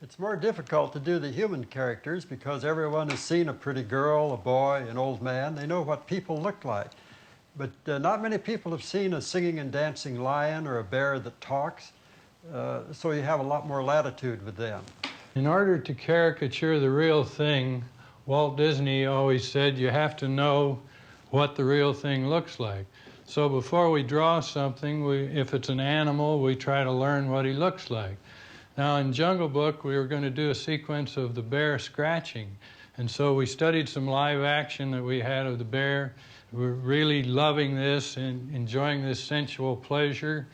It's more difficult to do the human characters because everyone has seen a pretty girl, a boy, an old man. They know what people look like. But not many people have seen a singing and dancing lion or a bear that talks, so you have a lot more latitude with them. In order to caricature the real thing, Walt Disney always said you have to know what the real thing looks like. So before we draw something, if it's an animal, we try to learn what he looks like. Now in Jungle Book, we were going to do a sequence of the bear scratching. And so we studied some live action that we had of the bear. We're really loving this and enjoying this sensual pleasure,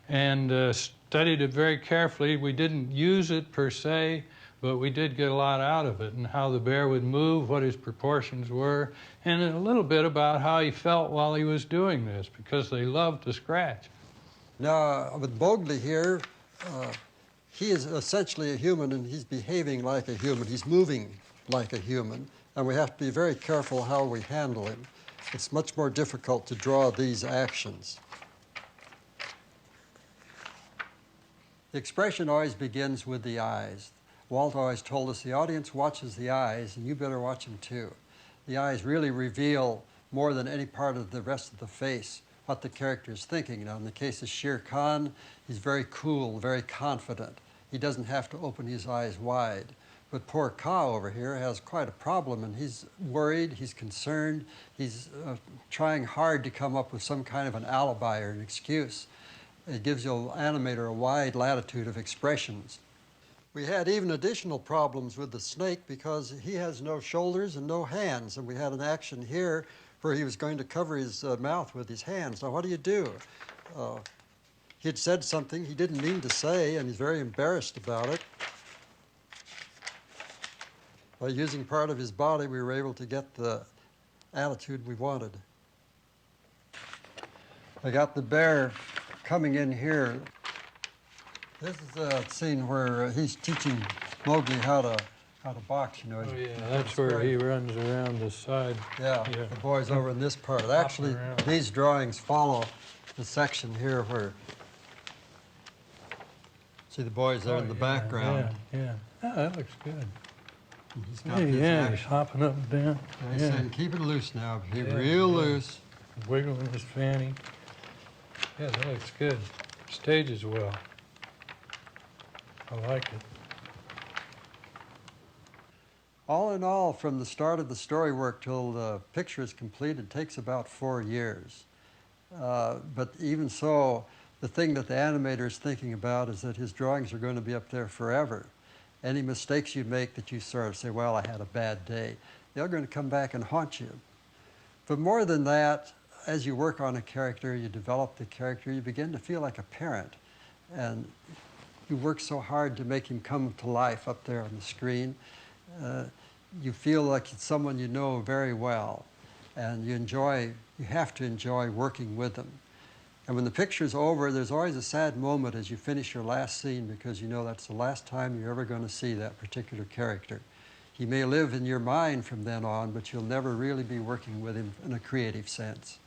and studied it very carefully. We didn't use it per se, but we did get a lot out of it, and how the bear would move, what his proportions were, and a little bit about how he felt while he was doing this, because they loved to scratch. Now, with Mowgli here, he is essentially a human, and he's behaving like a human. He's moving like a human, and we have to be very careful how we handle him. It's much more difficult to draw these actions. The expression always begins with the eyes. Walt always told us the audience watches the eyes, and you better watch them too. The eyes really reveal more than any part of the rest of the face what the character is thinking. Now, in the case of Shere Khan, he's very cool, very confident. He doesn't have to open his eyes wide. But poor Kaa over here has quite a problem, and he's worried, he's concerned, he's trying hard to come up with some kind of an alibi or an excuse. It gives the animator a wide latitude of expressions. We had even additional problems with the snake because he has no shoulders and no hands, and we had an action here where he was going to cover his mouth with his hands. Now, what do? He had said something he didn't mean to say, and he's very embarrassed about it. By using part of his body, we were able to get the attitude we wanted. I got the bear coming in here. This is a scene where he's teaching Mowgli how to box, you know. Oh, yeah, that's where he runs around the side. Yeah, the boy's over in this part. Actually, these drawings follow the section here where, see the boys there in the background. Yeah. Oh, that looks good. He's got he's hopping up and down. He's saying, keep it loose now, be real loose. Wiggling his fanny. Yeah, that looks good. Stages well. I like it. All in all, from the start of the story work till the picture is completed, takes about 4 years. But even so, the thing that the animator is thinking about is that his drawings are going to be up there forever. Any mistakes you make that you sort of say, well, I had a bad day, they're going to come back and haunt you. But more than that, as you work on a character, you develop the character, you begin to feel like a parent. And you work so hard to make him come to life up there on the screen. You feel like it's someone you know very well. And you have to enjoy working with them. And when the picture's over, there's always a sad moment as you finish your last scene because you know that's the last time you're ever going to see that particular character. He may live in your mind from then on, but you'll never really be working with him in a creative sense.